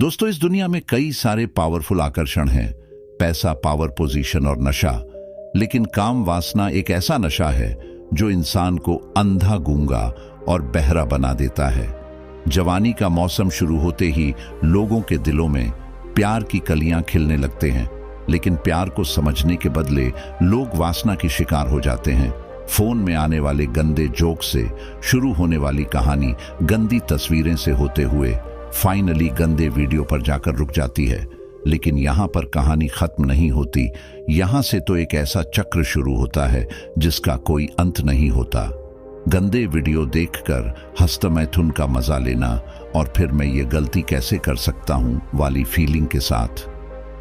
दोस्तों, इस दुनिया में कई सारे पावरफुल आकर्षण हैं, पैसा, पावर, पोजीशन और नशा। लेकिन काम वासना एक ऐसा नशा है जो इंसान को अंधा, गूंगा और बहरा बना देता है। जवानी का मौसम शुरू होते ही लोगों के दिलों में प्यार की कलियां खिलने लगते हैं, लेकिन प्यार को समझने के बदले लोग वासना के शिकार हो जाते हैं। फोन में आने वाले गंदे जोक से शुरू होने वाली कहानी गंदी तस्वीरें से होते हुए फाइनली गंदे वीडियो पर जाकर रुक जाती है। लेकिन यहाँ पर कहानी खत्म नहीं होती। यहाँ से तो एक ऐसा चक्र शुरू होता है जिसका कोई अंत नहीं होता। गंदे वीडियो देखकर हस्तमैथुन का मजा लेना और फिर मैं ये गलती कैसे कर सकता हूँ वाली फीलिंग के साथ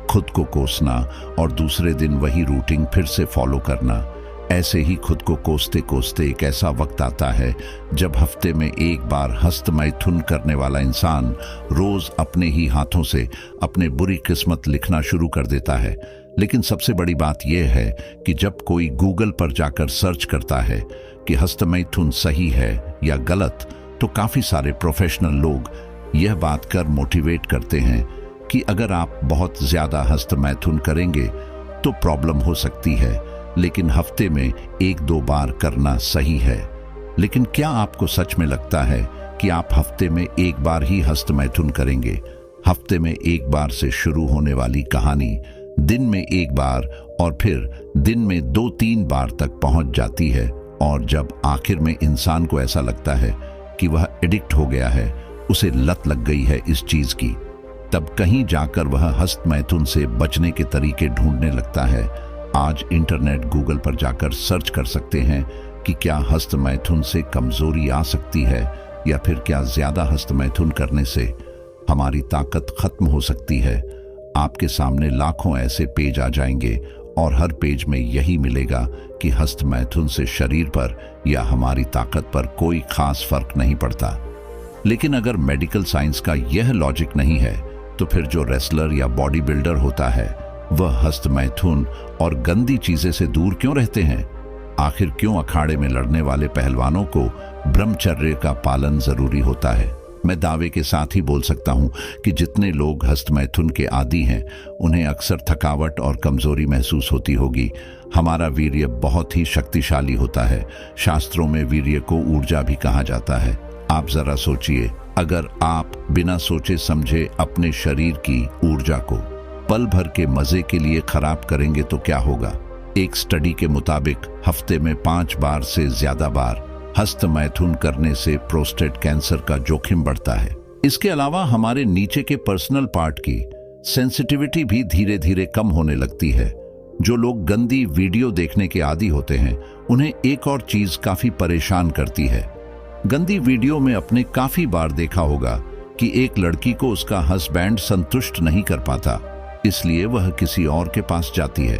खुद को कोसना और दूसरे दिन वही रूटीन फिर से फॉलो करना। ऐसे ही खुद को कोसते कोसते एक ऐसा वक्त आता है जब हफ्ते में एक बार हस्तमैथुन करने वाला इंसान रोज अपने ही हाथों से अपने बुरी किस्मत लिखना शुरू कर देता है। लेकिन सबसे बड़ी बात यह है कि जब कोई गूगल पर जाकर सर्च करता है कि हस्तमैथुन सही है या गलत, तो काफी सारे प्रोफेशनल लोग यह बात कर मोटिवेट करते हैं कि अगर आप बहुत ज्यादा हस्तमैथुन करेंगे तो प्रॉब्लम हो सकती है, लेकिन हफ्ते में 1-2 बार करना सही है। लेकिन क्या आपको सच में लगता है कि आप हफ्ते में एक बार ही हस्तमैथुन करेंगे? हफ्ते में एक बार से शुरू होने वाली कहानी दिन में एक बार और फिर दिन में 2-3 बार तक पहुंच जाती है, और जब आखिर में इंसान को ऐसा लगता है कि वह एडिक्ट हो गया है, उसे लत लग गई है इस चीज की, तब कहीं जाकर वह हस्तमैथुन से बचने के तरीके ढूंढने लगता है। आज इंटरनेट, गूगल पर जाकर सर्च कर सकते हैं कि क्या हस्तमैथुन से कमजोरी आ सकती है, या फिर क्या ज्यादा हस्तमैथुन करने से हमारी ताकत खत्म हो सकती है। आपके सामने लाखों ऐसे पेज आ जाएंगे और हर पेज में यही मिलेगा कि हस्तमैथुन से शरीर पर या हमारी ताकत पर कोई खास फर्क नहीं पड़ता। लेकिन अगर मेडिकल साइंस का यह लॉजिक नहीं है, तो फिर जो रेसलर या बॉडी बिल्डर होता है वह हस्तमैथुन और गंदी चीजें से दूर क्यों रहते हैं? आखिर क्यों अखाड़े में लड़ने वाले पहलवानों को ब्रह्मचर्य का पालन जरूरी होता है? मैं दावे के साथ ही बोल सकता हूं कि जितने लोग हस्तमैथुन के आदी हैं, उन्हें अक्सर थकावट और कमजोरी महसूस होती होगी। हमारा वीर्य बहुत ही शक्तिशाली होता है। शास्त्रों में वीर्य को ऊर्जा भी कहा जाता है। आप जरा सोचिए, अगर आप बिना सोचे समझे अपने शरीर की ऊर्जा को पल भर के मजे के लिए खराब करेंगे तो क्या होगा? एक स्टडी के मुताबिक हफ्ते में 5 बार से ज्यादा बार हस्तमैथुन करने से प्रोस्टेट कैंसर का जोखिम बढ़ता है। इसके अलावा हमारे नीचे के पर्सनल पार्ट की सेंसिटिविटी भी धीरे धीरे कम होने लगती है। जो लोग गंदी वीडियो देखने के आदी होते हैं, उन्हें एक और चीज काफी परेशान करती है। गंदी वीडियो में आपने काफी बार देखा होगा कि एक लड़की को उसका हस्बैंड संतुष्ट नहीं कर पाता, इसलिए वह किसी और के पास जाती है।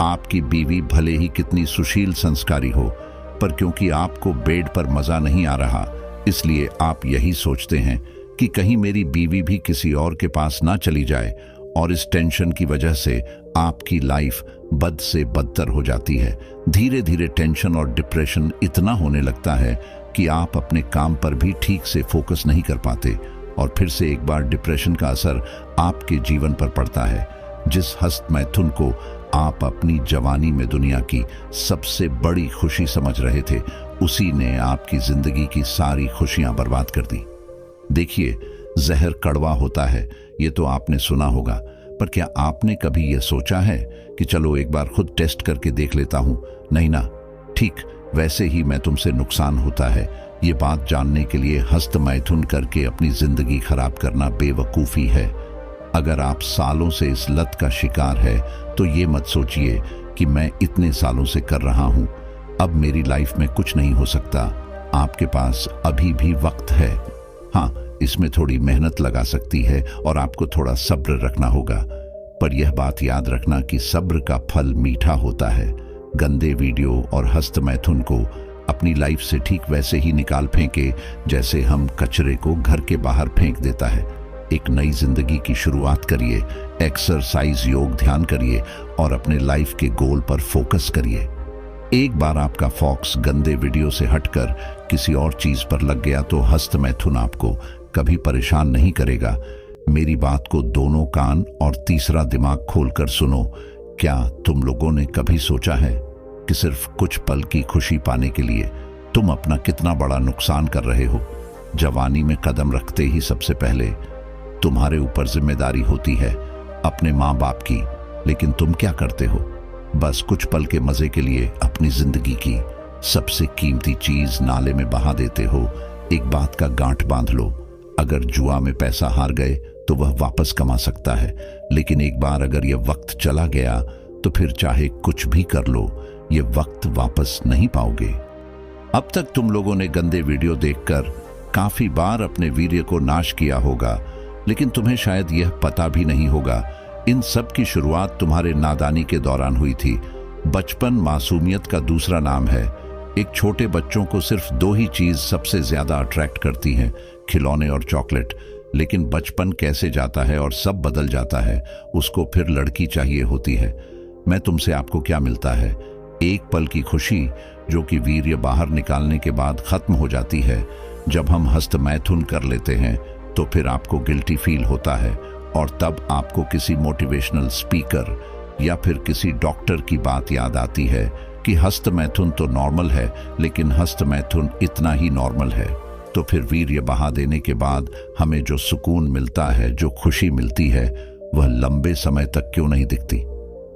आपकी बीवी भले ही कितनी सुशील संस्कारी हो, पर क्योंकि आपको बेड पर मजा नहीं आ रहा, इसलिए आप यही सोचते हैं कि कहीं मेरी बीवी भी किसी और के पास ना चली जाए, और इस टेंशन की वजह से आपकी लाइफ बद से बदतर हो जाती है। धीरे धीरे टेंशन और डिप्रेशन इतना होने लगता है कि आप अपने काम पर भी ठीक से फोकस नहीं कर पाते, और फिर से एक बार डिप्रेशन का असर आपके जीवन पर पड़ता है। जिस हस्तमैथुन को आप अपनी जवानी में दुनिया की सबसे बड़ी खुशी समझ रहे थे, उसी ने आपकी जिंदगी की सारी खुशियां बर्बाद कर दी। देखिए, जहर कड़वा होता है, ये तो आपने सुना होगा, पर क्या आपने कभी यह सोचा है कि चलो एक बार खुद टेस्ट करके देख लेता हूं? नहीं ना, ठीक वैसे ही मैं तुमसे नुकसान होता है। ये बात जानने के लिए हस्तमैथुन करके अपनी जिंदगी खराब करना बेवकूफी है। अगर आप सालों से इस लत का शिकार है, तो ये मत सोचिए कि मैं इतने सालों से कर रहा हूं, अब मेरी लाइफ में कुछ नहीं हो सकता। आपके पास अभी भी वक्त है। हाँ, इसमें थोड़ी मेहनत लगा सकती है और आपको थोड़ा सब्र रखना होगा, पर यह बात याद रखना कि सब्र का फल मीठा होता है। गंदे वीडियो और हस्तमैथुन को अपनी लाइफ से ठीक वैसे ही निकाल फेंके जैसे हम कचरे को घर के बाहर फेंक देता है। एक नई जिंदगी की शुरुआत करिए, एक्सरसाइज, योग, ध्यान करिए और अपने लाइफ के गोल पर फोकस करिए। एक बार आपका फोकस गंदे वीडियो से हटकर किसी और चीज पर लग गया तो हस्तमैथुन आपको कभी परेशान नहीं करेगा। मेरी बात को दोनों कान और तीसरा दिमाग खोलकर सुनो। क्या तुम लोगों ने कभी सोचा है कि सिर्फ कुछ पल की खुशी पाने के लिए तुम अपना कितना बड़ा नुकसान कर रहे हो? जवानी में कदम रखते ही सबसे पहले तुम्हारे ऊपर जिम्मेदारी होती है अपने माँ बाप की, लेकिन तुम क्या करते हो? बस कुछ पल के मजे के लिए अपनी जिंदगी की सबसे कीमती चीज नाले में बहा देते हो। एक बात का गांठ बांध लो, अगर जुआ में पैसा हार गए तो वह वापस कमा सकता है, लेकिन एक बार अगर यह वक्त चला गया तो फिर चाहे कुछ भी कर लो, ये वक्त वापस नहीं पाओगे। अब तक तुम लोगों ने गंदे वीडियो देखकर काफी बार अपने वीर्य को नाश किया होगा, लेकिन तुम्हें शायद यह पता भी नहीं होगा इन सब की शुरुआत तुम्हारे नादानी के दौरान हुई थी। बचपन मासूमियत का दूसरा नाम है। एक छोटे बच्चों को सिर्फ दो ही चीज सबसे ज्यादा अट्रैक्ट करती हैं, खिलौने और चॉकलेट। लेकिन बचपन कैसे जाता है और सब बदल जाता है। उसको फिर लड़की चाहिए होती है। मैं तुमसे आपको क्या मिलता है? एक पल की खुशी जो कि वीर्य बाहर निकालने के बाद खत्म हो जाती है। जब हम हस्तमैथुन कर लेते हैं तो फिर आपको गिल्टी फील होता है, और तब आपको किसी मोटिवेशनल स्पीकर या फिर किसी डॉक्टर की बात याद आती है कि हस्तमैथुन तो नॉर्मल है, लेकिन हस्तमैथुन इतना ही नॉर्मल है। तो फिर वीर्य बहा देने के बाद हमें जो सुकून मिलता है, जो खुशी मिलती है, वह लंबे समय तक क्यों नहीं दिखती?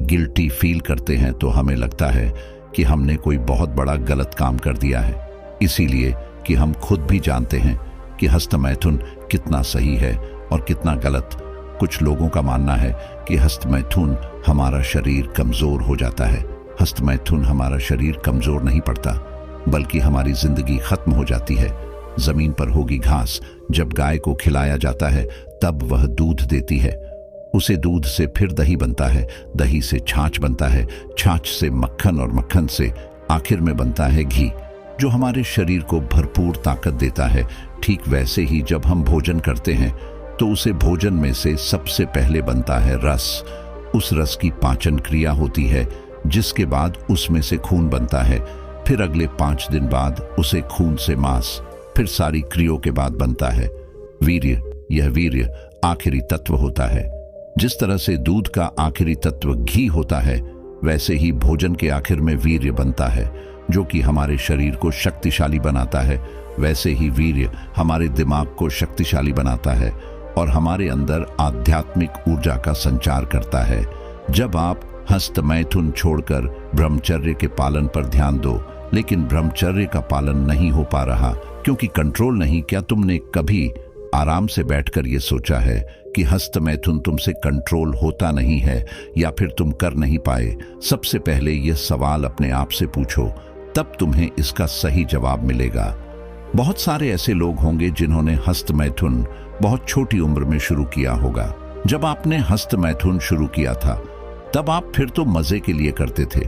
गिल्टी फील करते हैं तो हमें लगता है कि हमने कोई बहुत बड़ा गलत काम कर दिया है, इसीलिए कि हम खुद भी जानते हैं कि हस्तमैथुन कितना सही है और कितना गलत। कुछ लोगों का मानना है कि हस्तमैथुन हमारा शरीर कमजोर हो जाता है। हस्तमैथुन हमारा शरीर कमजोर नहीं पड़ता, बल्कि हमारी जिंदगी खत्म हो जाती है। जमीन पर होगी घास। जब गाय को खिलाया जाता है तब वह दूध देती है। उसे दूध से फिर दही बनता है, दही से छाछ बनता है, छाछ से मक्खन, और मक्खन से आखिर में बनता है घी, जो हमारे शरीर को भरपूर ताकत देता है। ठीक वैसे ही जब हम भोजन करते हैं तो उसे भोजन में से सबसे पहले बनता है रस। उस रस की पाचन क्रिया होती है, जिसके बाद उसमें से खून बनता है। फिर अगले 5 दिन बाद उसे खून से मांस, फिर सारी क्रियाओं के बाद बनता है वीर्य। यह वीर्य आखिरी तत्व होता है। जिस तरह से दूध का आखिरी तत्व घी होता है, वैसे ही भोजन के आखिर में वीर्य बनता है, जो कि हमारे शरीर को शक्तिशाली बनाता है। वैसे ही वीर्य हमारे दिमाग को शक्तिशाली बनाता है और हमारे अंदर आध्यात्मिक ऊर्जा का संचार करता है। जब आप हस्तमैथुन छोड़कर ब्रह्मचर्य के पालन पर ध्यान दो, लेकिन ब्रह्मचर्य का पालन नहीं हो पा रहा क्योंकि कंट्रोल नहीं। क्या तुमने कभी आराम से बैठकर यह सोचा है कि हस्तमैथुन तुमसे कंट्रोल होता नहीं है या फिर तुम कर नहीं पाए? सबसे पहले यह सवाल अपने आप से पूछो, तब तुम्हें इसका सही जवाब मिलेगा। बहुत सारे ऐसे लोग होंगे जिन्होंने हस्तमैथुन बहुत छोटी उम्र में शुरू किया होगा। जब आपने हस्तमैथुन शुरू किया था तब आप फिर तो मजे के लिए करते थे।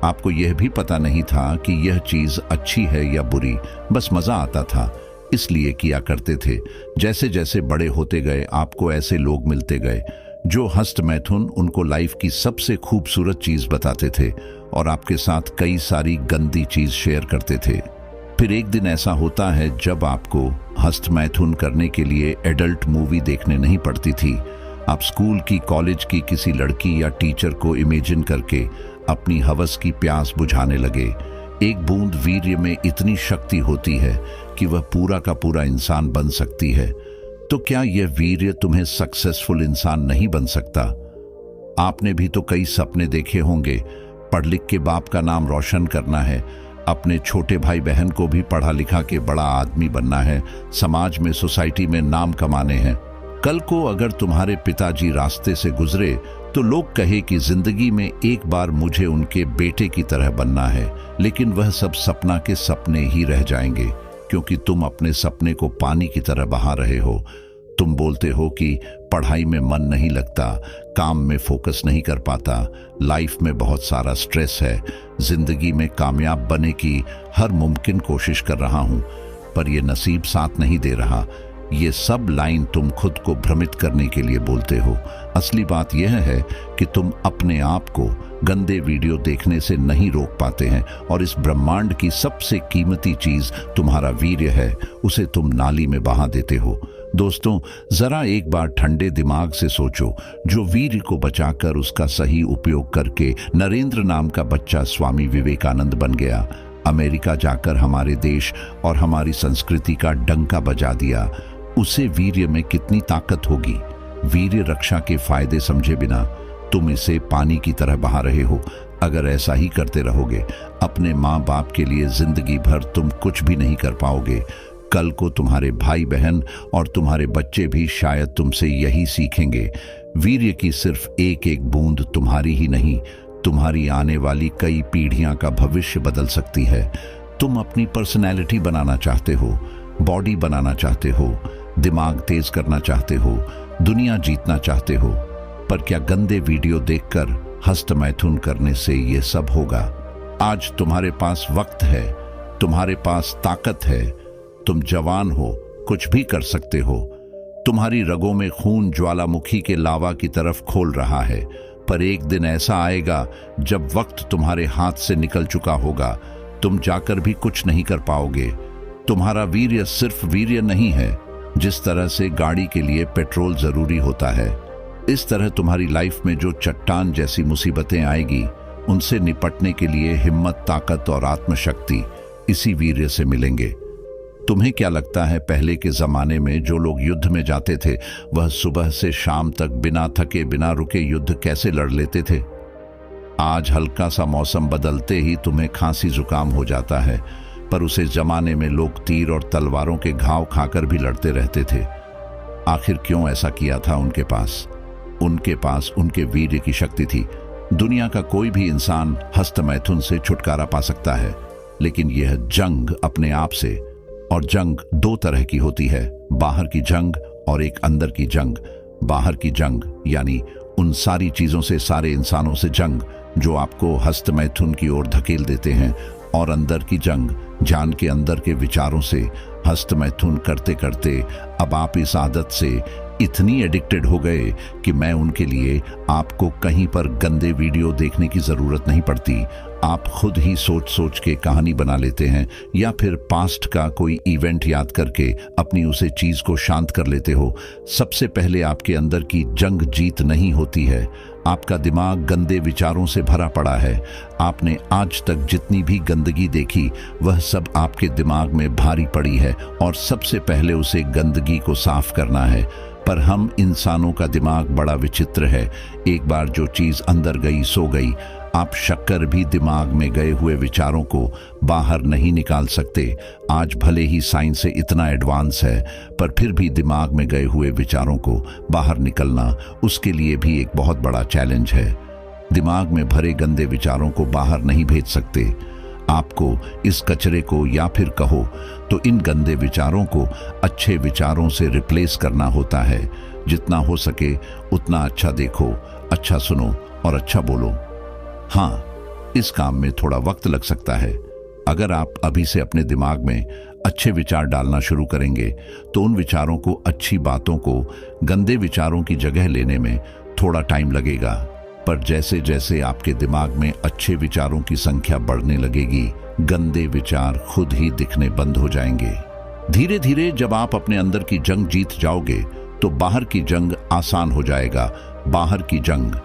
आपको यह भी पता नहीं था कि यह चीज अच्छी है या बुरी, बस मजा आता था इसलिए किया करते थे। जैसे जैसे बड़े होते गए आपको ऐसे लोग मिलते गए जो हस्तमैथुन उनको लाइफ की सबसे खूबसूरत चीज बताते थे और आपके साथ कई सारी गंदी चीज शेयर करते थे। फिर एक दिन ऐसा होता है जब आपको हस्तमैथुन करने के लिए एडल्ट मूवी देखने नहीं पड़ती थी। आप स्कूल की, कॉलेज की किसी लड़की या टीचर को इमेजिन करके अपनी हवस की प्यास बुझाने लगे। एक बूंद वीर्य में इतनी शक्ति होती है कि वह पूरा का पूरा इंसान बन सकती है। तो क्या यह वीर्य तुम्हें सक्सेसफुल इंसान नहीं बन सकता? आपने भी तो कई सपने देखे होंगे। पढ़ लिख के बाप का नाम रोशन करना है, अपने छोटे भाई बहन को भी पढ़ा लिखा के बड़ा आदमी बनना है, समाज में, सोसाइटी में नाम कमाने हैं। कल को अगर तुम्हारे पिताजी रास्ते से गुजरे तो लोग कहे कि जिंदगी में एक बार मुझे उनके बेटे की तरह बनना है, लेकिन वह सब सपना के सपने ही रह जाएंगे क्योंकि तुम अपने सपने को पानी की तरह बहा रहे हो। तुम बोलते हो कि पढ़ाई में मन नहीं लगता, काम में फोकस नहीं कर पाता, लाइफ में बहुत सारा स्ट्रेस है, जिंदगी में कामयाब बनने की हर मुमकिन कोशिश कर रहा हूं, पर यह नसीब साथ नहीं दे रहा। ये सब लाइन तुम खुद को भ्रमित करने के लिए बोलते हो। असली बात यह है कि तुम अपने आप को गंदे वीडियो देखने से नहीं रोक पाते हैं और इस ब्रह्मांड की सबसे कीमती चीज तुम्हारा वीर्य है, उसे तुम नाली में बहा देते हो। दोस्तों, जरा एक बार ठंडे दिमाग से सोचो, जो वीर को बचाकर उसका सही उपयोग करके नरेंद्र नाम का बच्चा स्वामी विवेकानंद बन गया, अमेरिका जाकर हमारे देश और हमारी संस्कृति का डंका बजा दिया, उसे वीर्य में कितनी ताकत होगी। वीर्य रक्षा के फायदे समझे बिना तुम इसे पानी की तरह बहा रहे हो। अगर ऐसा ही करते रहोगे, अपने माँ बाप के लिए जिंदगी भर तुम कुछ भी नहीं कर पाओगे। कल को तुम्हारे भाई बहन और तुम्हारे बच्चे भी शायद तुमसे यही सीखेंगे। वीर्य की सिर्फ एक एक बूंद तुम्हारी ही नहीं, तुम्हारी आने वाली कई पीढ़ियां का भविष्य बदल सकती है। तुम अपनी पर्सनैलिटी बनाना चाहते हो, बॉडी बनाना चाहते हो, दिमाग तेज करना चाहते हो, दुनिया जीतना चाहते हो, पर क्या गंदे वीडियो देखकर हस्तमैथुन करने से ये सब होगा? आज तुम्हारे पास वक्त है, तुम्हारे पास ताकत है, तुम जवान हो, कुछ भी कर सकते हो। तुम्हारी रगों में खून ज्वालामुखी के लावा की तरफ खोल रहा है, पर एक दिन ऐसा आएगा जब वक्त तुम्हारे हाथ से निकल चुका होगा, तुम जाकर भी कुछ नहीं कर पाओगे। तुम्हारा वीर्य सिर्फ वीर्य नहीं है। जिस तरह से गाड़ी के लिए पेट्रोल जरूरी होता है, इस तरह तुम्हारी लाइफ में जो चट्टान जैसी मुसीबतें आएगी, उनसे निपटने के लिए हिम्मत, ताकत और आत्मशक्ति इसी वीर्य से मिलेंगे। तुम्हें क्या लगता है, पहले के जमाने में जो लोग युद्ध में जाते थे, वह सुबह से शाम तक बिना थके बिना रुके युद्ध कैसे लड़ लेते थे? आज हल्का सा मौसम बदलते ही तुम्हें खांसी जुकाम हो जाता है, पर उसे जमाने में लोग तीर और तलवारों के घाव खाकर भी लड़ते रहते थे। आखिर क्यों ऐसा किया था? उनके पास उनके वीर्य की शक्ति थी। दुनिया का कोई भी इंसान हस्तमैथुन से छुटकारा पा सकता है, लेकिन यह जंग अपने आप से। और जंग दो तरह की होती है, बाहर की जंग और एक अंदर की जंग। बाहर की जंग यानी उन सारी चीजों से, सारे इंसानों से जंग जो आपको हस्तमैथुन की ओर धकेल देते हैं, और अंदर की जंग जान के अंदर के विचारों से। हस्तमैथुन करते करते अब आप इस आदत से इतनी एडिक्टेड हो गए कि मैं उनके लिए आपको कहीं पर गंदे वीडियो देखने की जरूरत नहीं पड़ती। आप खुद ही सोच सोच के कहानी बना लेते हैं, या फिर पास्ट का कोई इवेंट याद करके अपनी उसे चीज को शांत कर लेते हो। सबसे पहले आपके अंदर की जंग जीत नहीं होती है, आपका दिमाग गंदे विचारों से भरा पड़ा है। आपने आज तक जितनी भी गंदगी देखी, वह सब आपके दिमाग में भारी पड़ी है, और सबसे पहले उसे गंदगी को साफ करना है। पर हम इंसानों का दिमाग बड़ा विचित्र है। एक बार जो चीज अंदर गई सो गई। आप शक्कर भी दिमाग में गए हुए विचारों को बाहर नहीं निकाल सकते। आज भले ही साइंस से इतना एडवांस है, पर फिर भी दिमाग में गए हुए विचारों को बाहर निकलना उसके लिए भी एक बहुत बड़ा चैलेंज है। दिमाग में भरे गंदे विचारों को बाहर नहीं भेज सकते। आपको इस कचरे को, या फिर कहो तो इन गंदे विचारों को, अच्छे विचारों से रिप्लेस करना होता है। जितना हो सके उतना अच्छा देखो, अच्छा सुनो और अच्छा बोलो। हाँ, इस काम में थोड़ा वक्त लग सकता है। अगर आप अभी से अपने दिमाग में अच्छे विचार डालना शुरू करेंगे, तो उन विचारों को, अच्छी बातों को गंदे विचारों की जगह लेने में थोड़ा टाइम लगेगा। पर जैसे जैसे आपके दिमाग में अच्छे विचारों की संख्या बढ़ने लगेगी, गंदे विचार खुद ही दिखने बंद हो जाएंगे। धीरे धीरे जब आप अपने अंदर की जंग जीत जाओगे, तो बाहर की जंग आसान हो जाएगा। बाहर की जंग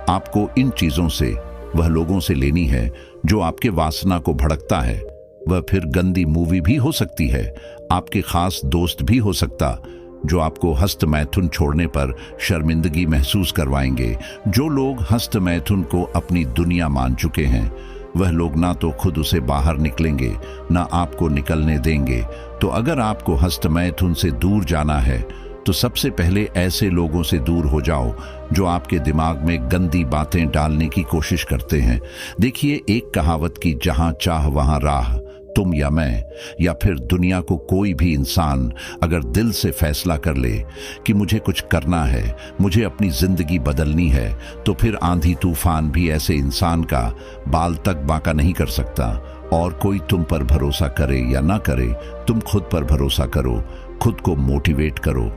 आपको इन चीजों से, वह लोगों से लेनी है जो आपके वासना को भड़कता है। वह फिर गंदी मूवी भी हो सकती है, आपके खास दोस्त भी हो सकता, जो आपको हस्तमैथुन छोड़ने पर शर्मिंदगी महसूस करवाएंगे। जो लोग हस्तमैथुन को अपनी दुनिया मान चुके हैं, वह लोग ना तो खुद उसे बाहर निकलेंगे, ना आपको निकलने देंगे। तो अगर आपको हस्तमैथुन से दूर जाना है, तो सबसे पहले ऐसे लोगों से दूर हो जाओ जो आपके दिमाग में गंदी बातें डालने की कोशिश करते हैं। देखिए, एक कहावत की, जहां चाह वहां राह। तुम या मैं या फिर दुनिया को कोई भी इंसान अगर दिल से फैसला कर ले कि मुझे कुछ करना है, मुझे अपनी जिंदगी बदलनी है, तो फिर आंधी तूफान भी ऐसे इंसान का बाल तक बांका नहीं कर सकता। और कोई तुम पर भरोसा करे या ना करे, तुम खुद पर भरोसा करो, खुद को मोटिवेट करो।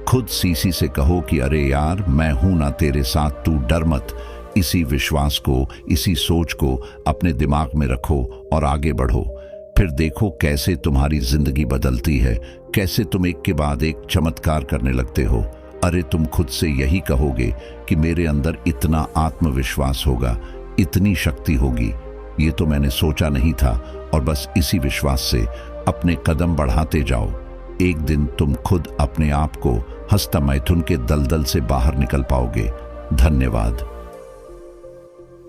खुद सीसी से कहो कि अरे यार, मैं हूं ना तेरे साथ, तू डर मत। इसी विश्वास को, इसी सोच को अपने दिमाग में रखो और आगे बढ़ो। फिर देखो कैसे तुम्हारी जिंदगी बदलती है, कैसे तुम एक के बाद एक चमत्कार करने लगते हो। अरे तुम खुद से यही कहोगे कि मेरे अंदर इतना आत्मविश्वास होगा, इतनी शक्ति होगी, ये तो मैंने सोचा नहीं था। और बस इसी विश्वास से अपने कदम बढ़ाते जाओ। एक दिन तुम खुद अपने आप को हस्तमैथुन के दलदल से बाहर निकल पाओगे। धन्यवाद।